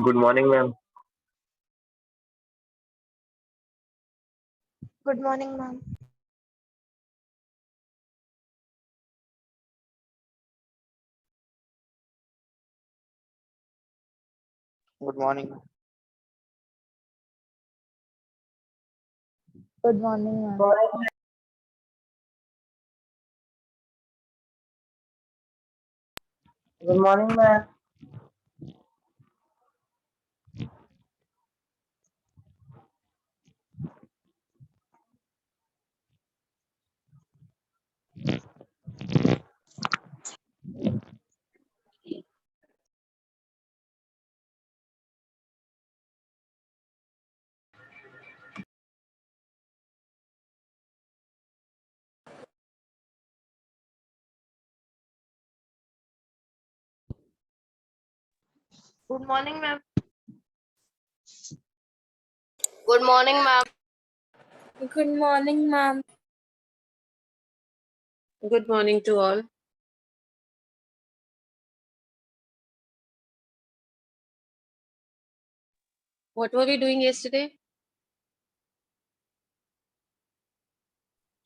Good morning, ma'am. Good morning, ma'am. Good morning. Good morning, ma'am. Good morning, ma'am. Good morning, ma'am. Good morning, ma'am. Good morning, ma'am. Good morning to all. What were we doing yesterday?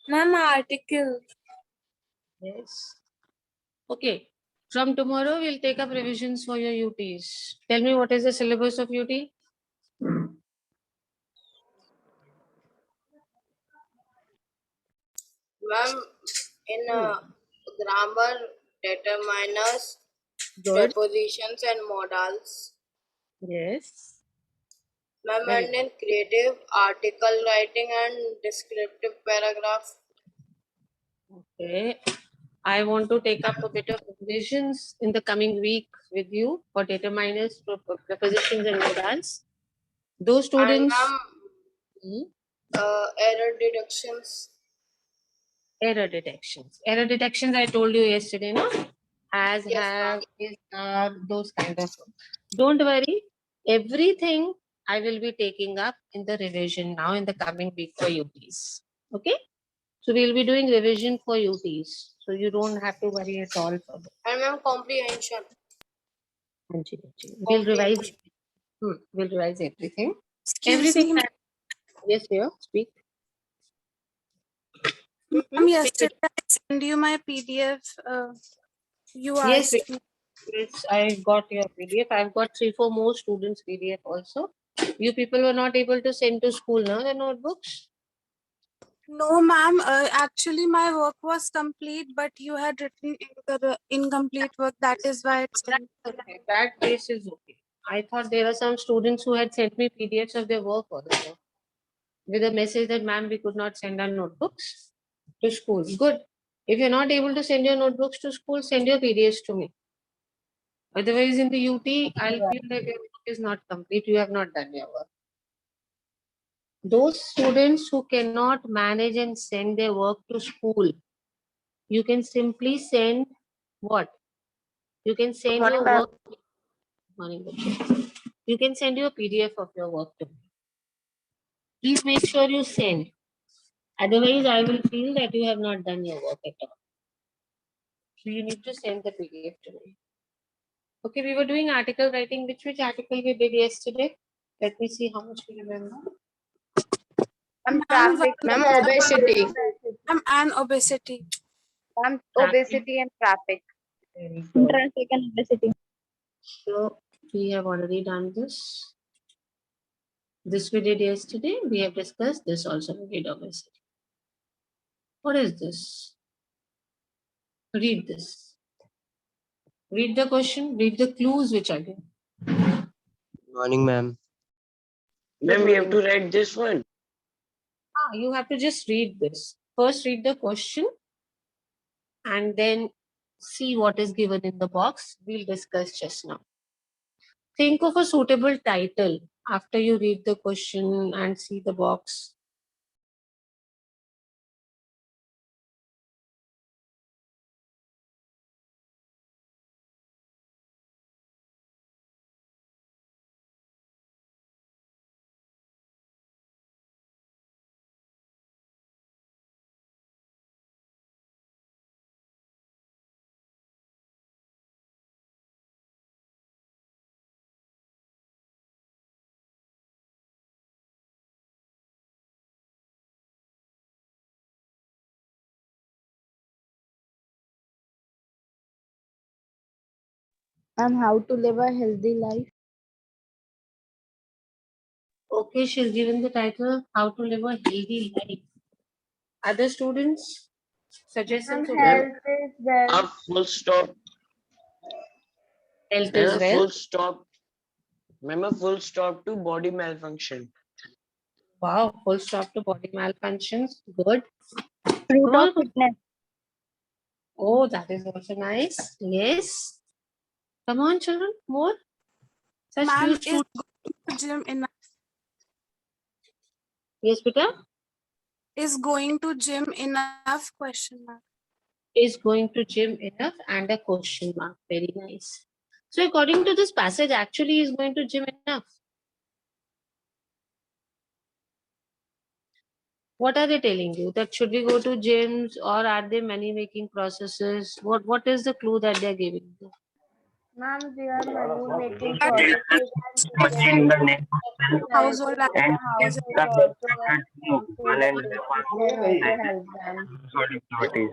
Ma'am, article. Yes. Okay. From tomorrow, we'll take up revisions for your UTs. Tell me, what is the syllabus of UT? Ma'am, in grammar, determiners, Good. prepositions, and modals. Yes. Ma'am, Very and good. in creative, article writing and descriptive paragraph. Okay. I want to take up a bit of revisions in the coming week with you for determiners, prepositions, and modals. Those And students. ma'am, Hmm? error deductions. Error detections. Error detections, I told you yesterday, no? As, Yes, ma'am. have, is, are, those kind of. Don't worry. Everything I will be taking up in the revision now in the coming week for UTs. Okay? So we'll be doing revision for UTs. So you don't have to worry at all for that. And ma'am, comprehension. Anji, Anji. We'll revise. We'll revise everything. Excuse Everything. me, Yes, dear. Speak. ma'am. Yesterday I sent you my PDF. You Yes, asked me. yes, I got your PDF. I've got 3, 4 more students' PDF also. You people were not able to send to school, no, the notebooks? No, ma'am. Actually, my work was complete, but you had written incomplete work. That is why it's. Okay, that case is okay. I thought there are some students who had sent me PDFs of their work also with a message that, ma'am, we could not send our notebooks to school. Good. If you're not able to send your notebooks to school, send your PDFs to me. Otherwise, in the UT, I'll feel that your work is not complete. You have not done your work. Those students who cannot manage and send their work to school, you can simply send what? You can send morning, your ma'am. work. Morning, Bachcha. You can send your PDF of your work to me. Please make sure you send. Otherwise, I will feel that you have not done your work at all. So you need to send the PDF to me. Okay, we were doing article writing. Which article we did yesterday? Let me see how much we remember. I'm Ma'am, traffic. Ma'am, obesity. ma'am, and obesity. I'm obesity and traffic. Very good. Traffic and obesity. So we have already done this. This we did yesterday. We have discussed this also. We did obesity. What is this? Read this. Read the question. Read the clues which are given. Morning, ma'am. Ma'am, we have to write this one. You have to just read this. First, read the question and then see what is given in the box. We'll discuss just now. Think of a suitable title after you read the question and see the box. And how to live a healthy life. Okay, she's given the title How to Live a Healthy Life. Other students? Suggestions? Ma'am, is well. a full stop. Health Ma'am, is a well. full stop. Ma'am, a full stop to body malfunction. Wow, full stop to body malfunctions. Good. Root Huh? of fitness. Oh, that is also nice. Yes. Come on, children. More. Such Ma'am, few is students. going to gym enough? Yes, beta. Is going to gym enough? Question mark. Is going to gym enough and a question mark. Very nice. So according to this passage, actually is going to gym enough. What are they telling you? That should we go to gyms or are they money making processes? What is the clue that they're giving you? Ma'am, they are money making That processes In the name household and activities. the help them. activities.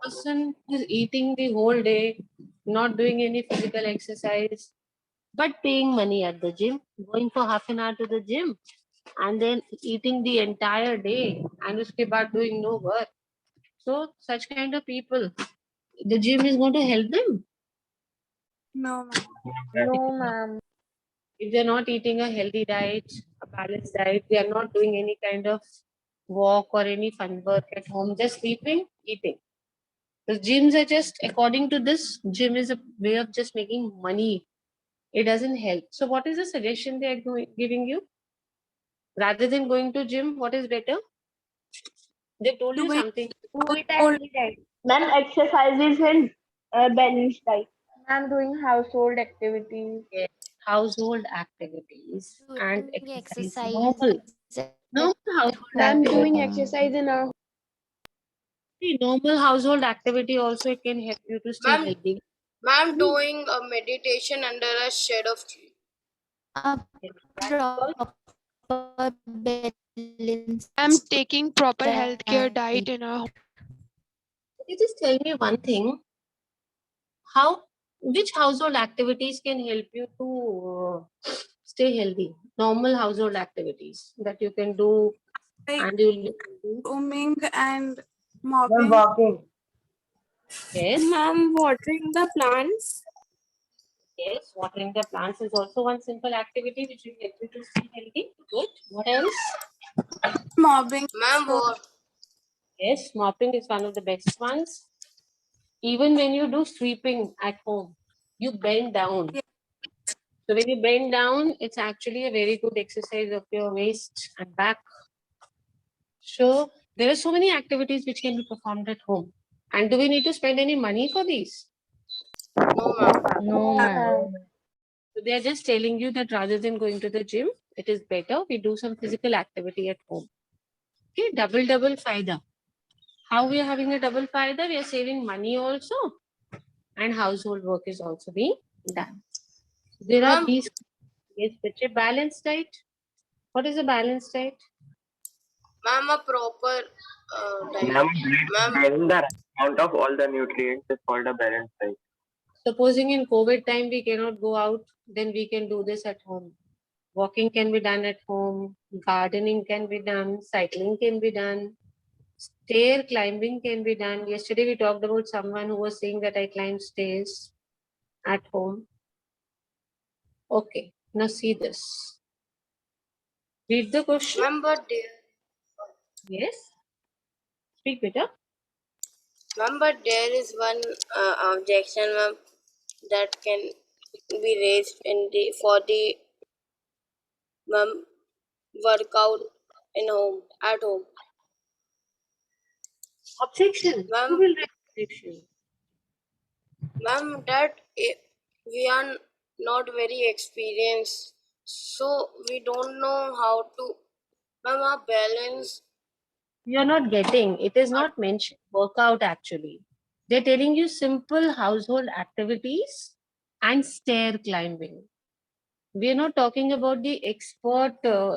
Person is eating the whole day, not doing any physical exercise, but paying money at the gym, going for half an hour to the gym, and then eating the entire day, and uske baad doing no work. So such kind of people, the gym is going to help them. No, ma'am. No, ma'am. If they're not eating a healthy diet, a balanced diet, they are not doing any kind of walk or any fun work at home, just sleeping, eating. The gyms are just, according to this, gym is a way of just making money. It doesn't help. So what is the suggestion they are giving you? Rather than going to gym, what is better? They told you Doing something. Do it healthy diet. Ma'am, exercises and balanced diet. Ma'am, doing household activities. Yes, household activities and Doing exercise. exercise. Normal household Ma'am, activity. doing exercise in our See, normal household activity also it can help you to stay Ma'am, healthy. ma'am, doing a meditation under a shade of tree. A proper balance. I'm taking proper healthcare diet. diet in our home. Can you just tell me one thing? How, which household activities can help you to stay healthy? Normal household activities that you can do like and you'll do. grooming and Ma'am, mopping. walking. Yes, Ma'am, watering the plants. yes. Watering the plants is also one simple activity which will help you to stay healthy. Good. What else? Mopping. Ma'am, So, Yes, mopping is one of the best ones. Even when you do sweeping at home, you bend down. Yeah. So when you bend down, it's actually a very good exercise of your waist and back. So there are so many activities which can be performed at home. And do we need to spend any money for these? no, ma'am. No, ma'am. So they are just telling you that rather than going to the gym, it is better we do some physical activity at home. Okay, double faida. How we are having a double faida? We are saving money also, and household work is also being done. There are Ma'am, these. Yes, such a balanced diet. What is a balanced diet? ma'am, a proper diet. Ma'am, Ma'am, the amount of all the nutrients is called a balanced diet. Supposing in COVID time we cannot go out, then we can do this at home. Walking can be done at home, gardening can be done, cycling can be done, stair climbing can be done. Yesterday we talked about someone who was saying that I climb stairs at home. Okay, now see this. Read the question. ma'am, but there, Yes. Speak better. ma'am, but there is one objection, ma'am, that can be raised in the for the ma'am workout in home at home. Objection. Who Ma'am, will raise objection? ma'am, that we are not very experienced, so we don't know how to, ma'am, our balance. You're not getting. It is not mentioned workout actually. They're telling you simple household activities and stair climbing. We are not talking about the expert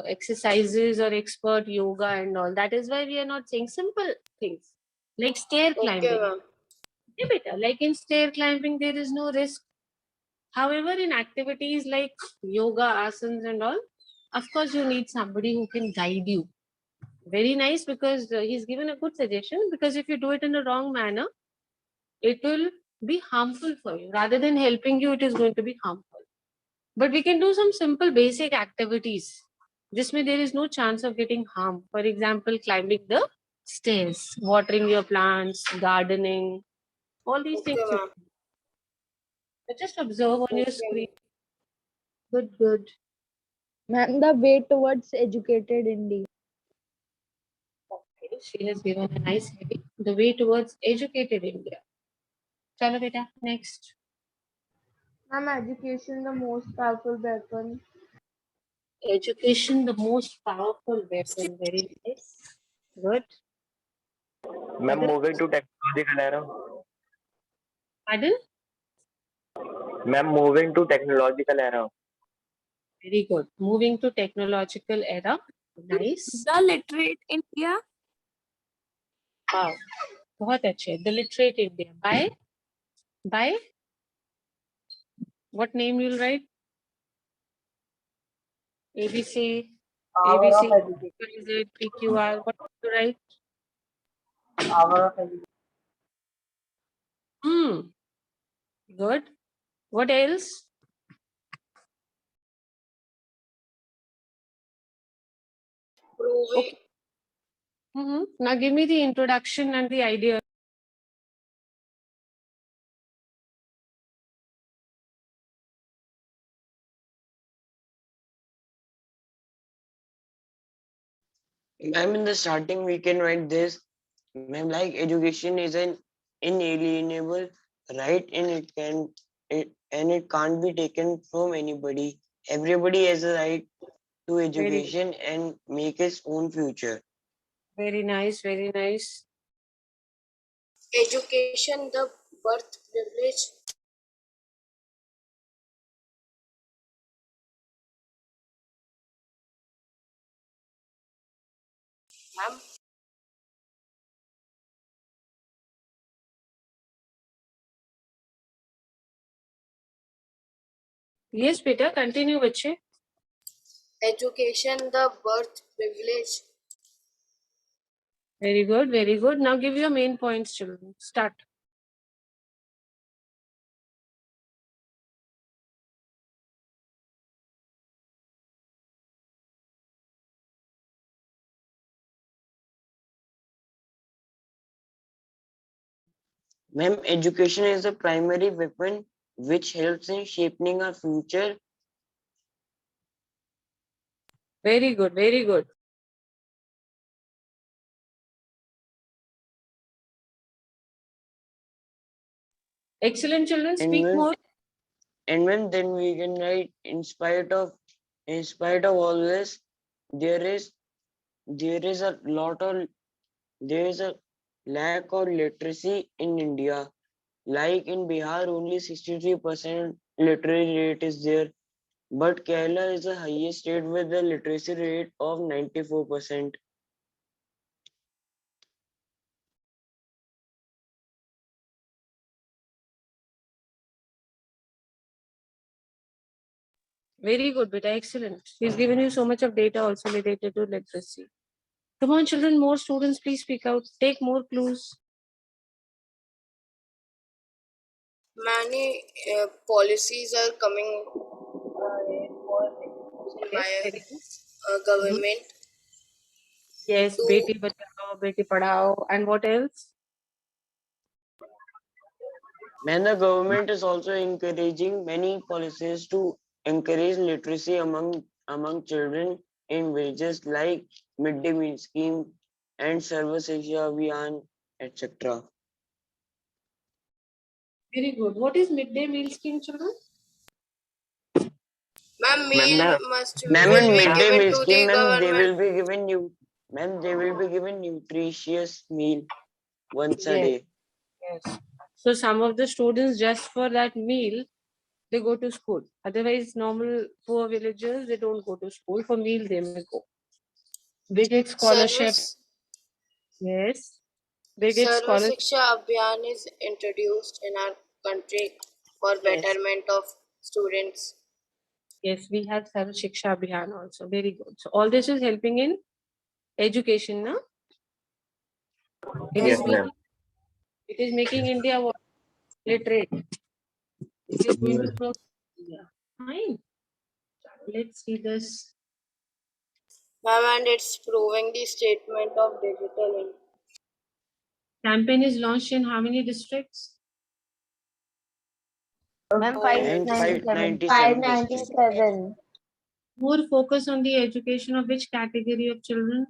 exercises or expert yoga and all. That is why we are not saying simple things like stair Okay, climbing. ma'am. Yeah, beta. Like in stair climbing, there is no risk. However, in activities like yoga, asanas and all, of course you need somebody who can guide you. Very nice, because he's given a good suggestion, because if you do it in a wrong manner, it will be harmful for you. Rather than helping you, it is going to be harmful. But we can do some simple basic activities. This way there is no chance of getting harm. For example, climbing the stairs, watering your plants, gardening, all these Okay, things. ma'am. But just observe on your Okay. screen. Good, good. Ma'am, the way towards educated India. Okay, she has given a nice heading. The way towards educated India. Chalo beta, next. Ma'am, education the most powerful weapon. Education, the most powerful weapon. Very nice. Good. Ma'am, moving to technological era. Pardon? Ma'am, moving to technological era. Very good. Moving to technological era. Nice. The literate India. Wow. बहुत अच्छे. The literate India. By what name you'll write? ABC, Power ABC, of education. XYZ, PQR. What to write? Power of education. Good. What else? Proving. Okay. Now give me the introduction and the idea. Ma'am, in the starting, we can write this. Ma'am, like education is an inalienable right, and it can't be taken from anybody. Everybody has a right to education and make his own future. Very nice, very nice. Education, the birth privilege. Ma'am. Yes, beta, continue, bache. Education, the birth privilege. Very good, very good. Now give your main points, children. Start. Ma'am, education is the primary weapon which helps in shaping our future. Very good, very good. Excellent, children. Speak more. And when then we can write, in spite of all this, there is a lack of literacy in India. Like in Bihar, only 63% literacy rate is there, but Kerala is the highest state with a literacy rate of 94%. Very good, beta. Excellent. He's given you so much of data also related to literacy. Come on, children. More students, please speak out. Take more clues. Many policies are coming by government. Yes, To Beti Bachao, Beti Padhao, and what else? And the government is also encouraging many policies to encourage literacy among children in villages, like midday meal scheme and Sarva Shiksha Abhiyan, etc. Very good. What is midday meal scheme, children? ma'am, Ma'am, meal must ma'am, will in be midday given meal to scheme, the government. they will be given nutritious meal once a Yes. day. Yes. So some of the students, just for that meal, they go to school. Otherwise, normal poor villagers, they don't go to school. For meal, they may go. They get scholarship. Service Yes. They get Sarva scholarship. Shiksha Abhiyan is introduced in our country for Yes. betterment of students. Yes, we have Sarva Shiksha Abhiyan also. Very good. So all this is helping in education, no? It Yes, is ma'am. it is making India what? Literate. It is going to progress India. Fine. Let's see this. Ma'am, and it's proving the statement of digital India. Campaign is launched in how many districts? Ma'am, And 597. 597 districts. 597. More focus on the education of which category of children?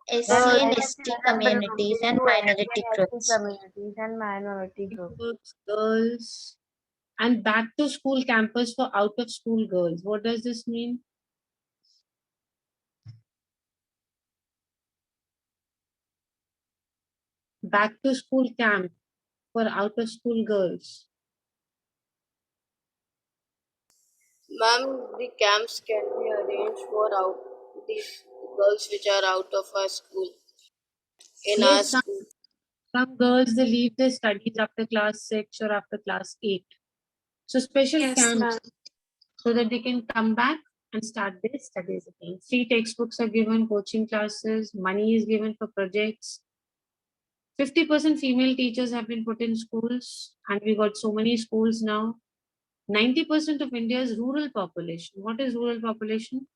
SC and ST communities and minority groups. Communities and minority groups. Girls. And back to school campus for out of school girls. What does this mean? Back to school camp for out of school girls. Ma'am, the camps can be arranged for these girls which are out of our school. In our Yes, school. some girls they leave their studies after class 6 or after class 8. So special Yes, camps ma'am. so that they can come back and start their studies again. Free textbooks are given, coaching classes, money is given for projects. 50% female teachers have been put in schools, and we got so many schools now. 90% of India's rural population. What is rural population?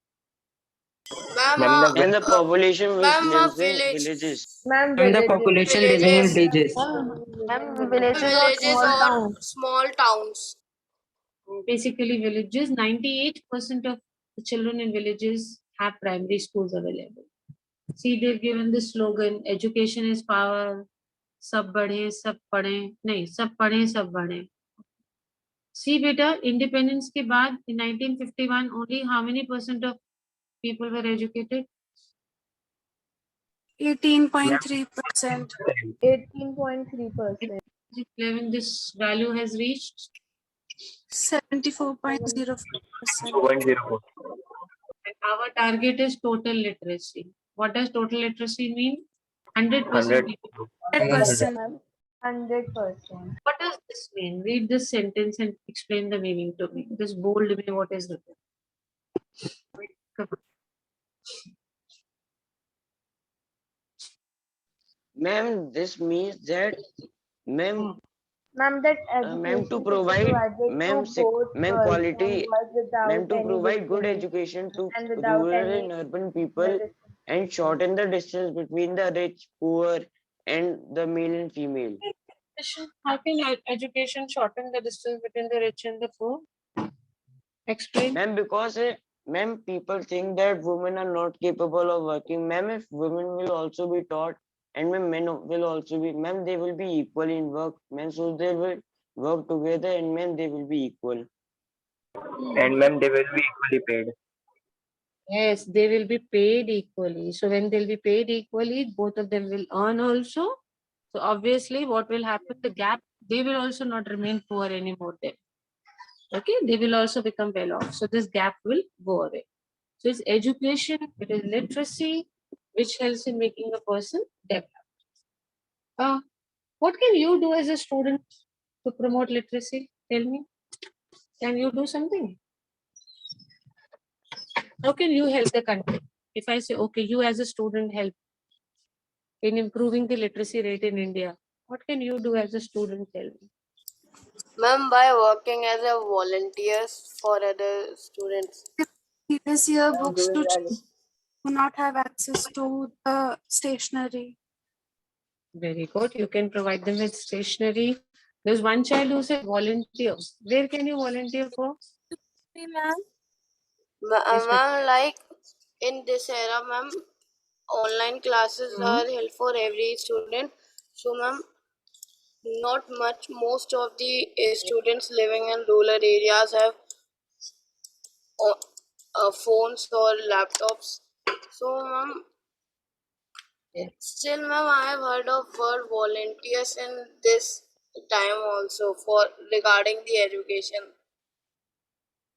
Ma'am, Ma'am, And the population which ma'am, lives in village. villages. Ma'am, And the villages. population living in villages. Ma'am, villages or Villages small or towns. small towns. Basically, villages. 98% of the children in villages have primary schools available. See, they've given the slogan, education is power, sab badhe, sab padhe, nahi, sab padhe, sab badhe. See, beta, independence ke baad, in 1951, only how many percent of people were educated? 18.3%. 18.3%. 11, this value has reached. 74.04%. 2.04. And our target is total literacy. What does total literacy mean? 100% 100. people. 100%. 100%. What does this mean? Read this sentence and explain the meaning to me. This bold me what is written. Come on. Ma'am, this means that, ma'am, Ma'am, that ma'am, to education provide, provided ma'am, to both ma'am, girls quality, and boys without ma'am, to any provide good discrimination education to and without rural any and urban people and shorten the distance between the rich, poor, and the male and female. How can education shorten the distance between the rich and the poor? Explain. Ma'am, because ma'am, people think that women are not capable of working. Ma'am, if women will also be taught, and men will also be, ma'am, they will be equal in work. Ma'am, so they will work together, and ma'am, they will be equal. And ma'am, they will be equally paid. Yes, they will be paid equally. So when they'll be paid equally, both of them will earn also. So obviously, what will happen? The gap, they will also not remain poor anymore then. Okay, they will also become well off. So this gap will go away. So it's education, it is literacy, which helps in making a person develop. What can you do as a student to promote literacy? Tell me. Can you do something? How can you help the country? If I say, okay, you as a student help in improving the literacy rate in India, what can you do as a student? Tell me. Ma'am, by working as a volunteers for other students. Previous year books to children who not have access to the stationery. Very good. You can provide them with stationery. There's one child who said volunteer. Where can you volunteer for? Ma'am. Yes, Ma'am, like in this era, ma'am, online classes are held for every student. So, ma'am, not much. Most of the students living in rural areas have phones or laptops. So, ma'am, still, ma'am, I have heard of word volunteers in this time also for regarding the education.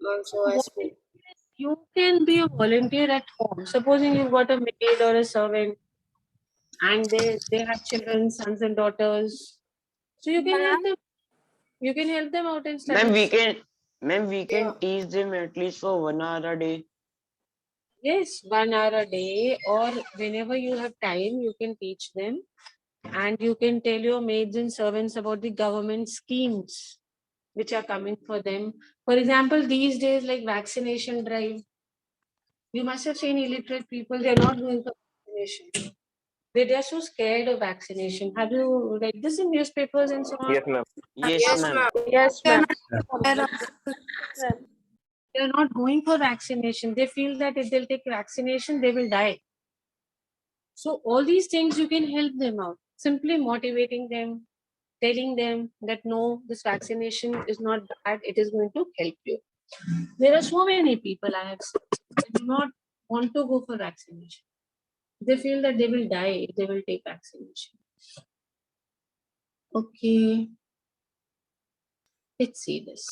Ma'am, so I spoke. You can be a volunteer at home. Supposing you've got a maid or a servant and they have children, sons and daughters. So you can help them. You can help them out in Ma'am, studies. we can teach them at least for 1 hour a day. Yes, 1 hour a day, or whenever you have time, you can teach them. And you can tell your maids and servants about the government schemes which are coming for them. For example, these days, like vaccination drive, you must have seen illiterate people, they're not going for vaccination. They are so scared of vaccination. Have you read this in newspapers and so on? Yes, ma'am. Yes, Yes, ma'am. ma'am. Yes, They're ma'am. not aware of They're not going for vaccination. They feel that if they'll take vaccination, they will die. So all these things you can help them out. Simply motivating them, telling them that no, this vaccination is not bad, it is going to help you. There are so many people I have seen that do not want to go for vaccination. They feel that they will die if they will take vaccination. Okay, let's see this.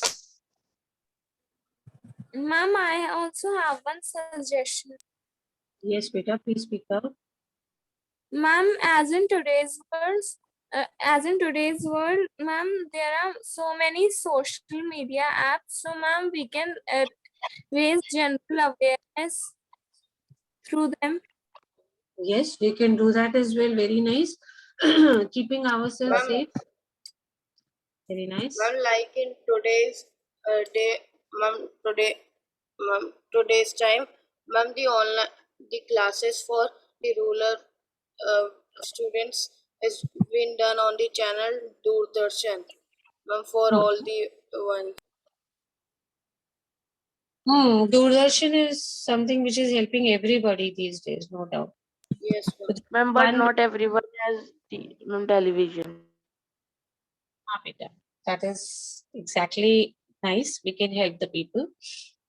Ma'am, I also have one suggestion. Yes, beta, please speak up. Ma'am, as in today's world, ma'am, there are so many social media apps. So, ma'am, we can raise general awareness through them. Yes, we can do that as well. Very nice. Keeping ourselves Ma'am, safe. Very nice. ma'am, like in today's day, today's time, ma'am, the classes for the rural students has been done on the channel Doordarshan, ma'am, for all the one. Doordarshan is something which is helping everybody these days, no doubt. Yes, ma'am. Ma'am, but One- not everyone has television. beta. That is exactly nice. We can help the people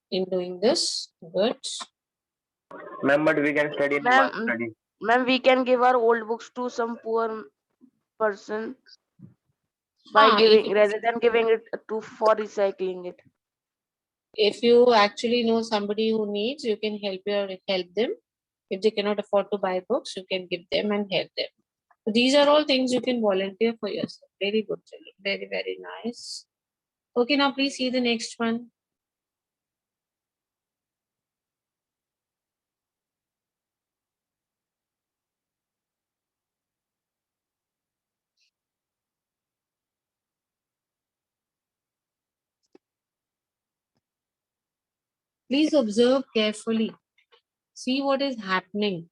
in doing this. Good. Ma'am, but we can study in one study. Ma'am, we can give our old books to some poor person by giving rather than giving it to for recycling it. If you actually know somebody who needs, you can help them. If they cannot afford to buy books, you can give them and help them. So these are all things you can volunteer for yourself. Very good, children. Very, very nice. Okay, now please see the next one. Please observe carefully. See what is happening.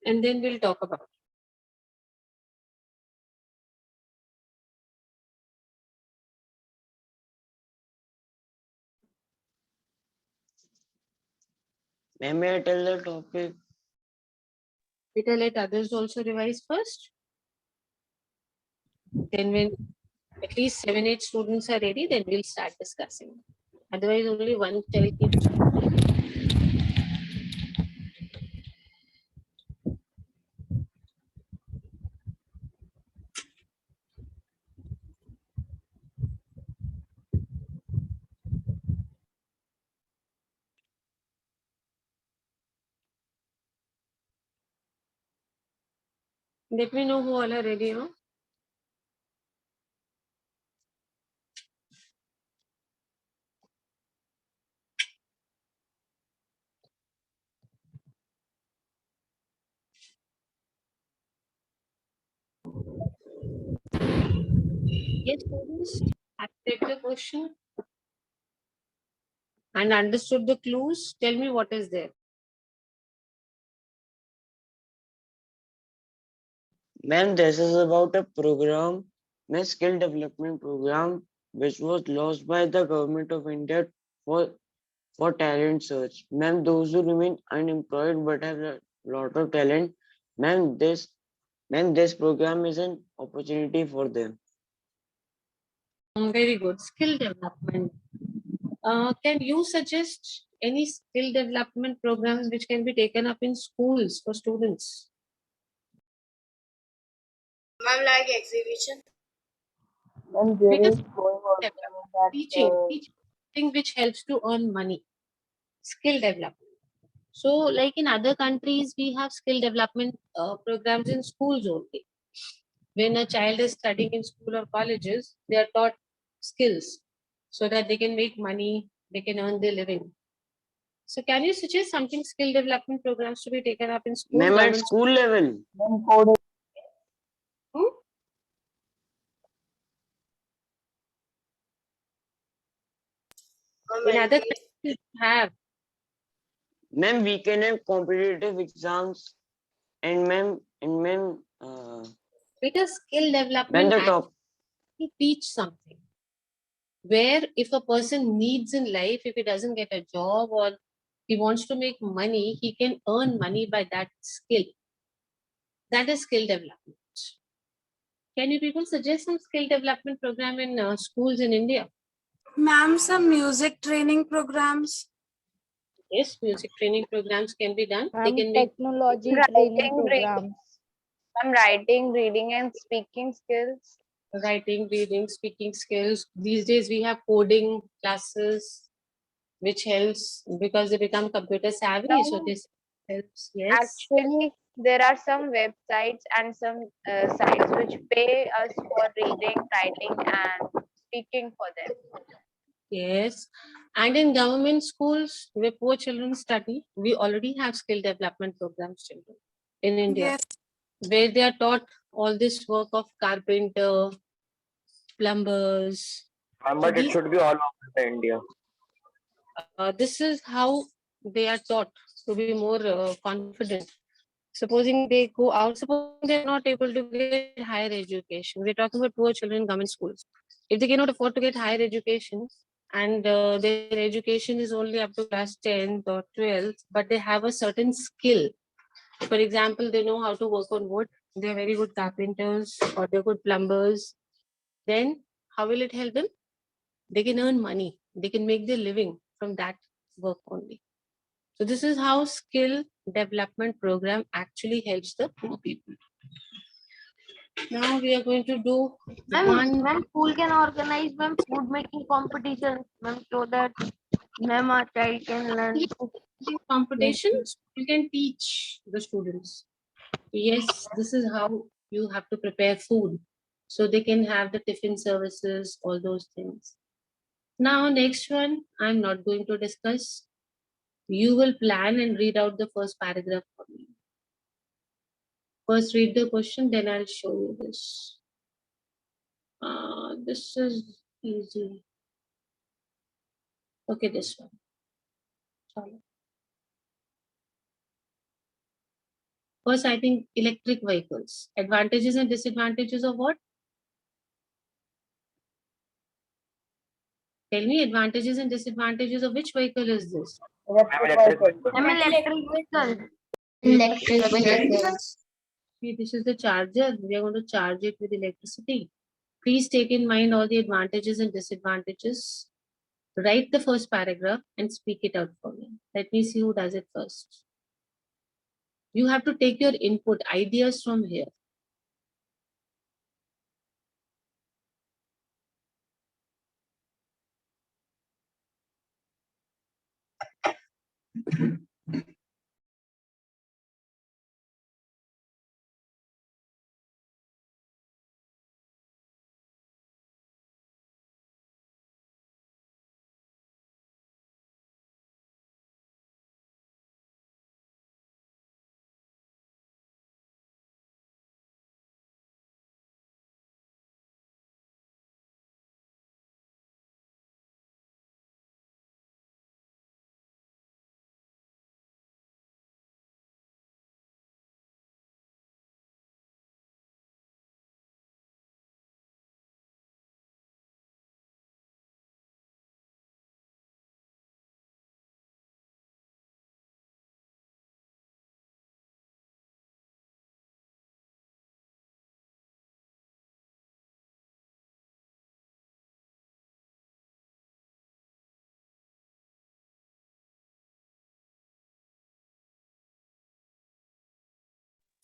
And then we'll talk about it. May I tell the topic? Better let others also revise first. Then when at least 7-8 students are ready, then we'll start discussing. Otherwise, only one child keeps. Let me know who all are ready, huh? Yes, students, have you read the question and understood the clues? Tell me what is there. Ma'am, this is about a program, a skill development program, which was launched by the government of India for talent search. Ma'am, those who remain unemployed but have a lot of talent, ma'am, this program is an opportunity for them. Very good. Skill development. Can you suggest any skill development programs which can be taken up in schools for students? Ma'am, like exhibition. And there Because is going also that teaching thing which helps to earn money. Skill development. So, like in other countries, we have skill development programs in schools only. when a child is studying in school or colleges, they are taught skills so that they can make money, they can earn their living. So can you suggest something skill development programs to be taken up in school? Ma'am, at government school level. Ma'am, coding. school? In other countries you have. Ma'am, we can have competitive exams, and ma'am, Because skill when development the actually top. teach something. Where if a person needs in life, if he doesn't get a job or he wants to make money, he can earn money by that skill. That is skill development. Can you people suggest some skill development program in schools in India? Ma'am, some music training programs. Yes, music training programs can be done. They can make Technology training programs. Some writing, reading, and speaking skills. writing, reading, speaking skills. These days we have coding classes, which helps because they become computer savvy. So Ma'am, this helps. Yes. actually, there are some websites and some sites which pay us for reading, writing, and speaking for them. Yes. And in government schools where poor children study, we already have skill development programs, children, in India, Yes. where they are taught all this work of carpenter, plumbers. Ma'am, So but it these, should be all over the India. this is how they are taught to be more confident. Supposing they go out, supposing they're not able to get higher education. We're talking about poor children in government schools. If they cannot afford to get higher education and their education is only up to class 10th or 12th, but they have a certain skill. For example, they know how to work on wood, they're very good carpenters or they're good plumbers. Then how will it help them? They can earn money, they can make their living from that work only. So this is how skill development program actually helps the poor people. Now we are going to do Ma'am, school can organize food making competitions, ma'am, so that our child can learn. competitions. You can teach the students. Yes, this is how you have to prepare food. So they can have the tiffin services, all those things. Now, next one, I'm not going to discuss. You will plan and read out the first paragraph for me. First read the question, then I'll show you this. This is easy. Okay, this one. Sorry. First, I think electric vehicles. Advantages and disadvantages of what? Tell me advantages and disadvantages of which vehicle is this? Electric vehicle. Electric vehicles. See, this is the charger. We are going to charge it with electricity. Please take in mind all the advantages and disadvantages. Write the first paragraph and speak it out for me. Let me see who does it first. You have to take your input, ideas from here.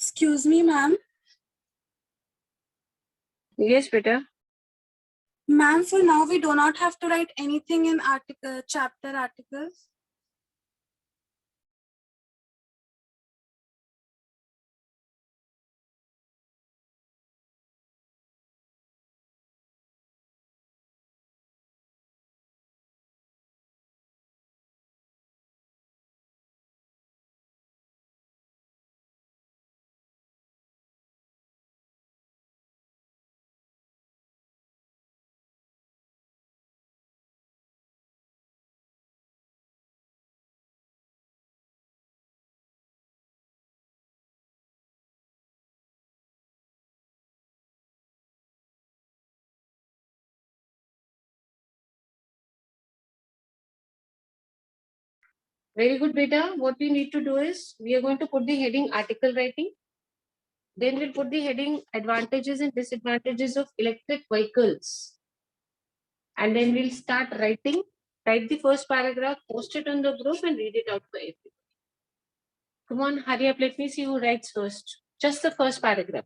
Excuse me, ma'am. Yes, Peter. Ma'am, for now we do not have to write anything in article, chapter articles. Very good, beta. What we need to do is we are going to put the heading article writing. Then we'll put the heading advantages and disadvantages of electric vehicles. And then we'll start writing. Write the first paragraph, post it on the group, and read it out for everybody. Come on, hurry up. Let me see who writes first. Just the first paragraph.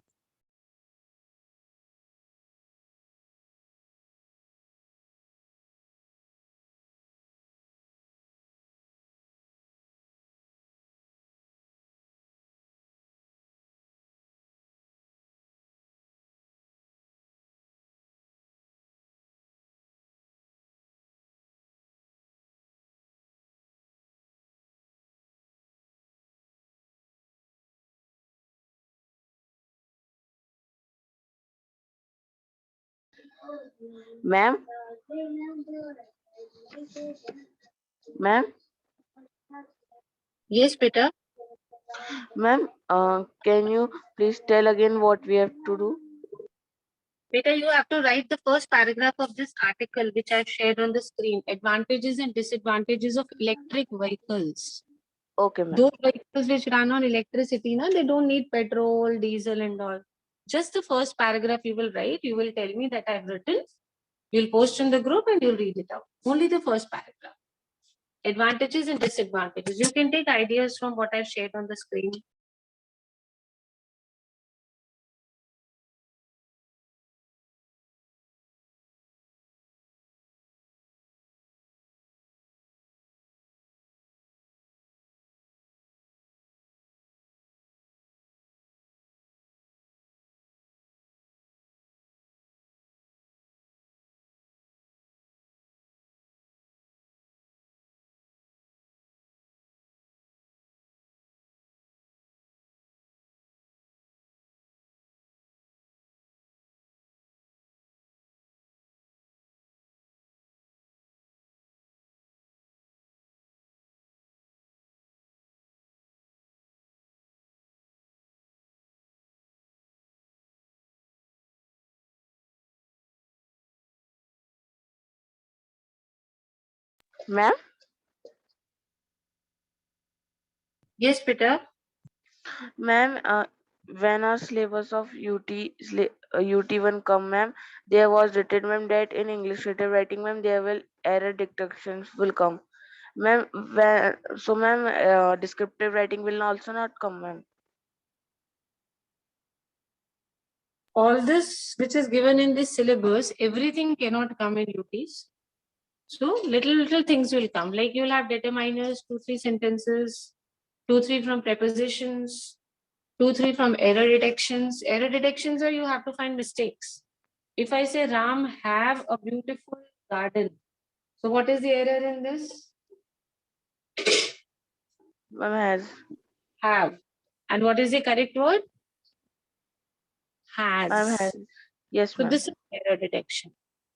Ma'am, ma'am, Yes, beta. ma'am, can you please tell again what we have to do? Beta, you have to write the first paragraph of this article, which I've shared on the screen. Advantages and disadvantages of electric vehicles. Okay, ma'am. Those vehicles which run on electricity, na, they don't need petrol, diesel and all. Just the first paragraph you will write. You will tell me that I've written. You'll post in the group and you'll read it out. Only the first paragraph. Advantages and disadvantages. You can take ideas from what I've shared on the screen. Ma'am, Yes, Peter. ma'am, when our syllabus of UT1 come, ma'am, there was written, ma'am, that in English letter writing, ma'am, there will error detections will come. Ma'am, so ma'am, descriptive writing will also not come, ma'am. All this which is given in this syllabus, everything cannot come in UTs. So little things will come. Like you'll have determiners, 2-3 sentences, 2-3 from prepositions, 2-3 from error detections. Error detections are you have to find mistakes. If I say Ram have a beautiful garden, so what is the error in this? Ma'am has. Have. And what is the correct word? Ma'am Has. has. Yes, So ma'am. this is error detection.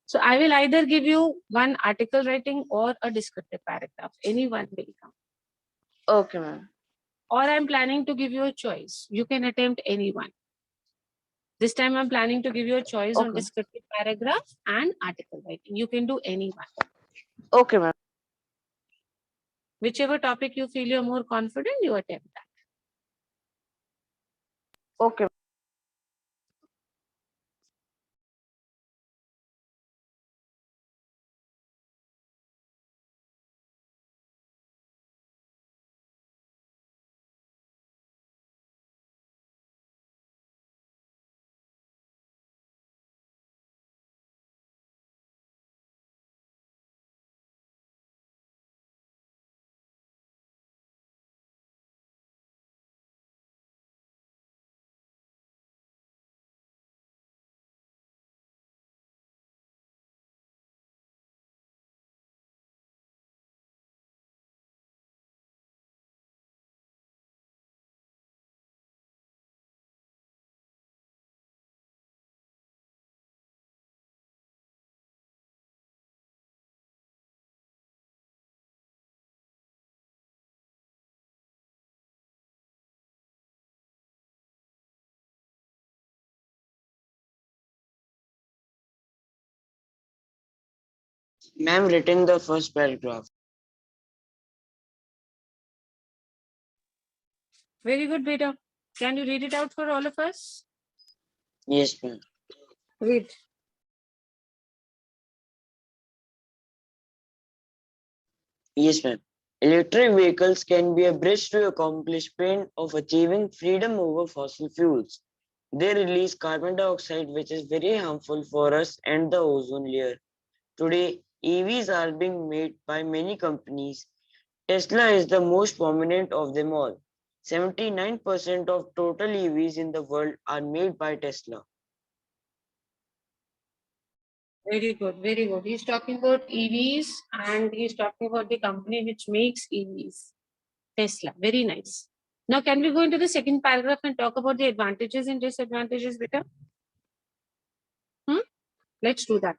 So I will either give you one article writing or a descriptive paragraph. Any one will come. Okay, ma'am. Or I'm planning to give you a choice. You can attempt any one. This time I'm planning to give you a choice on Okay. descriptive paragraph and article writing. You can do any one. Okay, ma'am. Whichever topic you feel you're more confident, you attempt that. Okay. Ma'am, written the first paragraph. Very good, beta. Can you read it out for all of us? Yes, ma'am. Read. Yes, ma'am. Electric vehicles can be a bridge to accomplishment of achieving freedom over fossil fuels. They release carbon dioxide, which is very harmful for us and the ozone layer. Today, EVs are being made by many companies. Tesla is the most prominent of them all. 79% of total EVs in the world are made by Tesla. Very good, very good. He's talking about EVs and he's talking about the company which makes EVs, Tesla. Very nice. Now, can we go into the second paragraph and talk about the advantages and disadvantages, beta? Let's do that.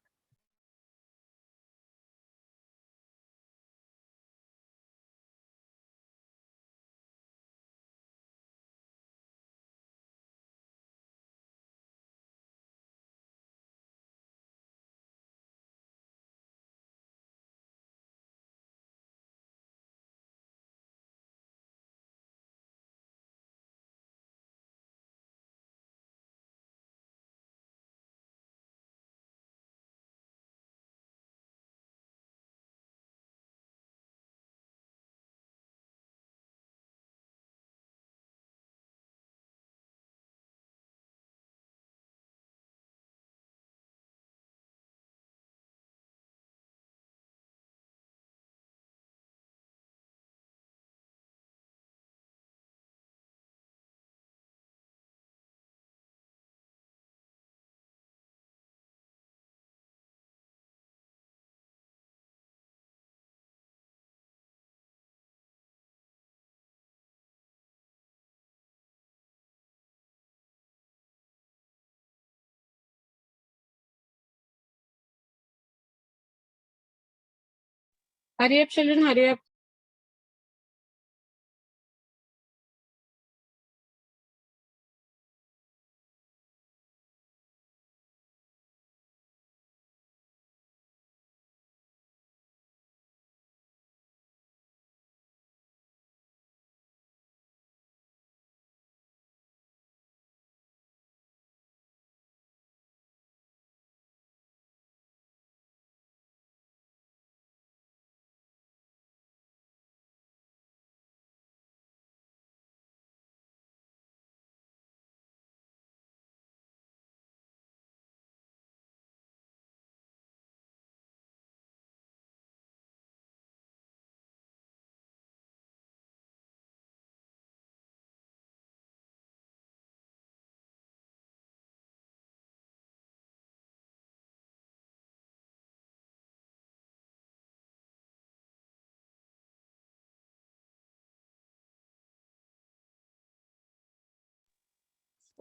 Hurry up, children, hurry up.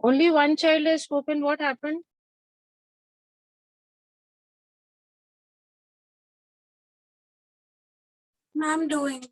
Only one child has spoken. What happened? Ma'am, doing.